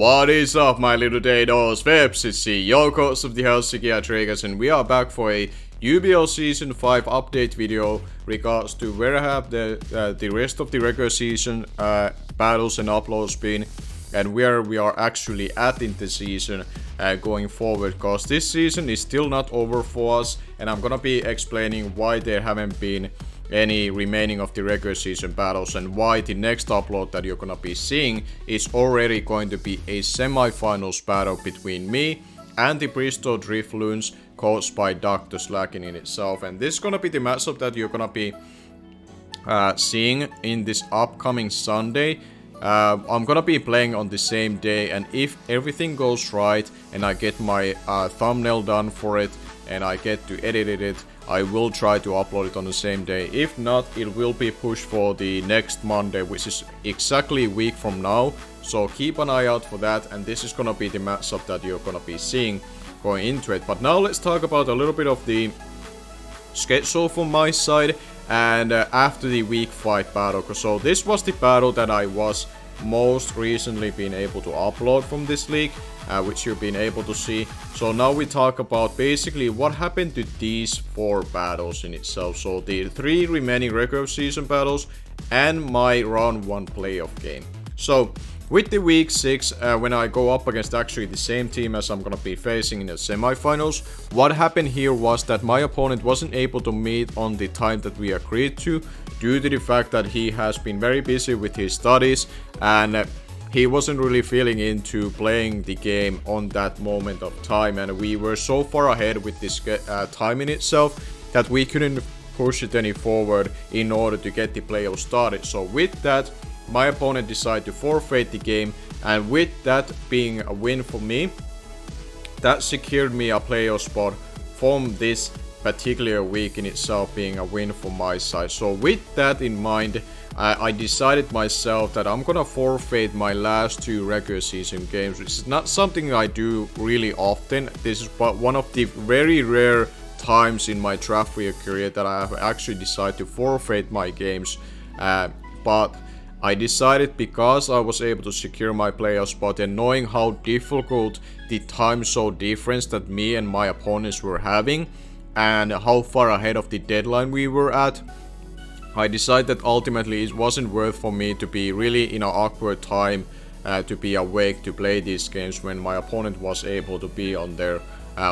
What is up, my little Dados? Vepsis, your coach of the Helsinki Trigers, and we are back for a UBL Season 5 update video regards to where have the rest of the regular season battles and uploads been, and where we are actually at in the season going forward, because this season is still not over for us, and I'm gonna be explaining why there haven't been any remaining of the regular season battles and why the next upload that you're gonna be seeing is already going to be a semi-finals battle between me and the Bristol Drifloons coached by Dr. Slacking in itself. And this is gonna be the matchup that you're gonna be seeing in this upcoming Sunday. I'm gonna be playing on the same day, and if everything goes right and I get my thumbnail done for it and I get to edit it, I will try to upload it on the same day. If not, it will be pushed for the next Monday, which is exactly a week from now. So keep an eye out for that, and this is gonna be the matchup that you're gonna be seeing going into it. But now let's talk about a little bit of the schedule from my side and after the week 5 battle. So this was the battle that I was most recently been able to upload from this league, which you've been able to see. So now we talk about basically what happened to these 4 battles in itself. So the 3 remaining regular season battles and my round 1 playoff game. So with the week 6, when I go up against actually the same team as I'm gonna be facing in the semifinals, what happened here was that my opponent wasn't able to meet on the time that we agreed to, due to the fact that he has been very busy with his studies and he wasn't really feeling into playing the game on that moment of time, and we were so far ahead with this time in itself that we couldn't push it any forward in order to get the playoffs started. So with that, my opponent decided to forfeit the game, and with that being a win for me, that secured me a playoff spot from this particular week in itself, being a win for my side. So with that in mind, I decided myself that I'm gonna forfeit my last 2 regular season games, which is not something I do really often. This is but one of the very rare times in my draft career that I have actually decided to forfeit my games, but I decided, because I was able to secure my playoff spot and knowing how difficult the time zone difference that me and my opponents were having and how far ahead of the deadline we were at, I decided that ultimately it wasn't worth for me to be really in an awkward time to be awake to play these games when my opponent was able to be on there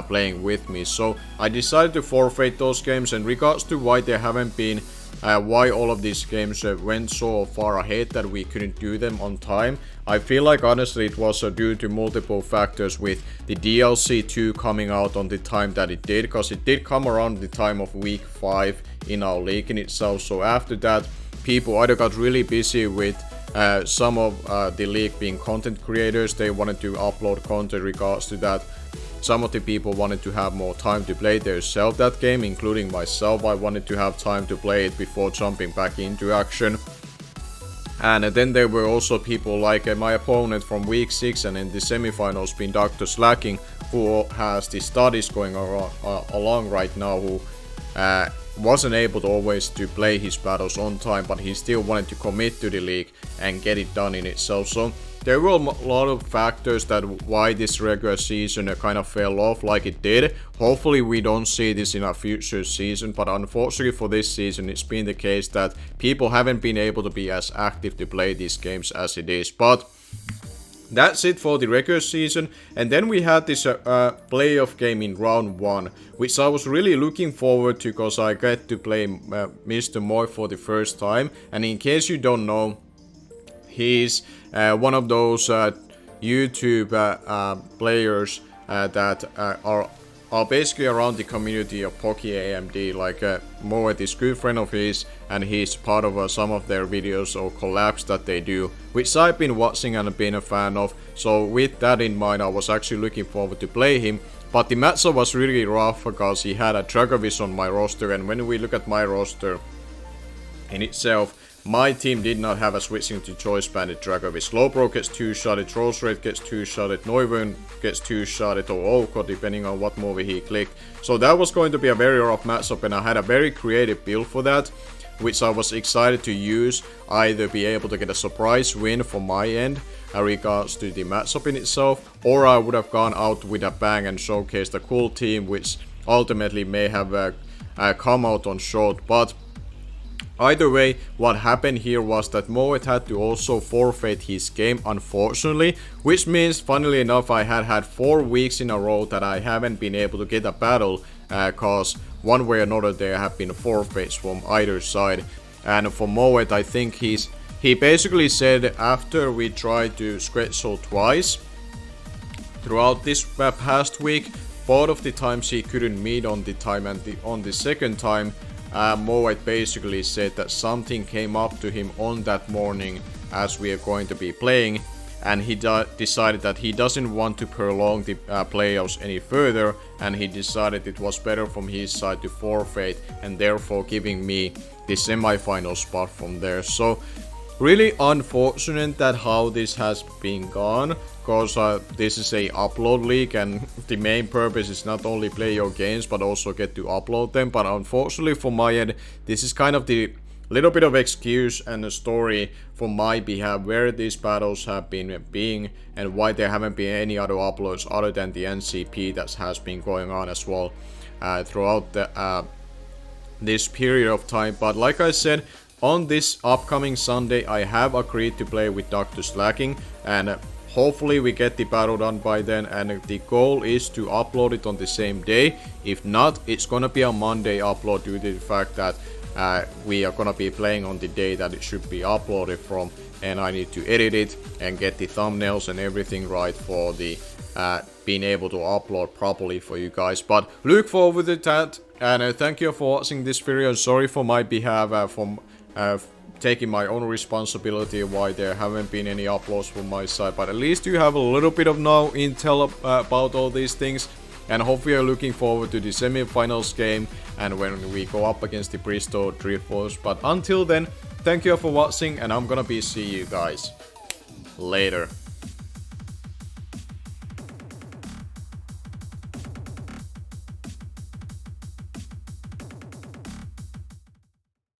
playing with me. So I decided to forfeit those games, and regards to why there haven't been why all of these games went so far ahead that we couldn't do them on time, I feel like honestly it was due to multiple factors, with the DLC 2 coming out on the time that it did, because it did come around the time of week 5 in our league in itself. So after that, people either got really busy with some of the league being content creators, they wanted to upload content regards to that. Some of the people wanted to have more time to play themselves that game, including myself. I wanted to have time to play it before jumping back into action. And then there were also people like my opponent from week 6 and in the semifinals being Dr. Slacking, who has the studies going along right now, who wasn't able to always to play his battles on time, but he still wanted to commit to the league and get it done in itself. So there were a lot of factors that why this regular season kind of fell off like it did. Hopefully we don't see this in a future season, but unfortunately for this season it's been the case that people haven't been able to be as active to play these games as it is. But that's it for the regular season. And then we had this playoff game in round 1, which I was really looking forward to, because I get to play Mr. Moy for the first time. And in case you don't know, he's one of those YouTube players that are basically around the community of Poki AMD. Like Moet is a good friend of his, and he's part of some of their videos or collabs that they do, which I've been watching and been a fan of. So with that in mind, I was actually looking forward to play him. But the matchup was really rough because he had a Dragovish on my roster, and when we look at my roster in itself, my team did not have a switching to Choice Bandit Dragovish. Slowbro gets 2-shotted, Rose Red gets 2-shotted, Neuven gets 2-shotted, or Oko, depending on what movie he clicked. So that was going to be a very rough matchup, and I had a very creative build for that, which I was excited to use, either be able to get a surprise win from my end, regards to the matchup in itself, or I would have gone out with a bang and showcased a cool team, which ultimately may have come out on short. But either way, what happened here was that Moet had to also forfeit his game, unfortunately, which means, funnily enough, I had 4 weeks in a row that I haven't been able to get a battle, cause one way or another there have been forfeits from either side. And for Moet, I think he basically said after we tried to schedule twice throughout this past week, both of the times he couldn't meet on the time, and on the second time, Moet basically said that something came up to him on that morning as we are going to be playing, and he decided that he doesn't want to prolong the playoffs any further, and he decided it was better from his side to forfeit, and therefore giving me the semi-final spot from there. So really unfortunate that how this has been gone, because this is a upload league and the main purpose is not only play your games but also get to upload them. But unfortunately for my end, this is kind of the little bit of excuse and a story from my behalf where these battles have been being and why there haven't been any other uploads other than the NCP that has been going on as well throughout this period of time. But like I said, on this upcoming Sunday, I have agreed to play with Dr. Slacking, and hopefully we get the battle done by then, and the goal is to upload it on the same day. If not, it's gonna be a Monday upload due to the fact that we are gonna be playing on the day that it should be uploaded from, and I need to edit it and get the thumbnails and everything right for the being able to upload properly for you guys. But look forward to that, and thank you for watching this video. Sorry for my behalf from taking my own responsibility why there haven't been any uploads from my side, but at least you have a little bit of now intel about all these things, and hopefully you're looking forward to the semi-finals game and when we go up against the Bristol Driftwood. But until then, thank you for watching, and I'm gonna be see you guys later.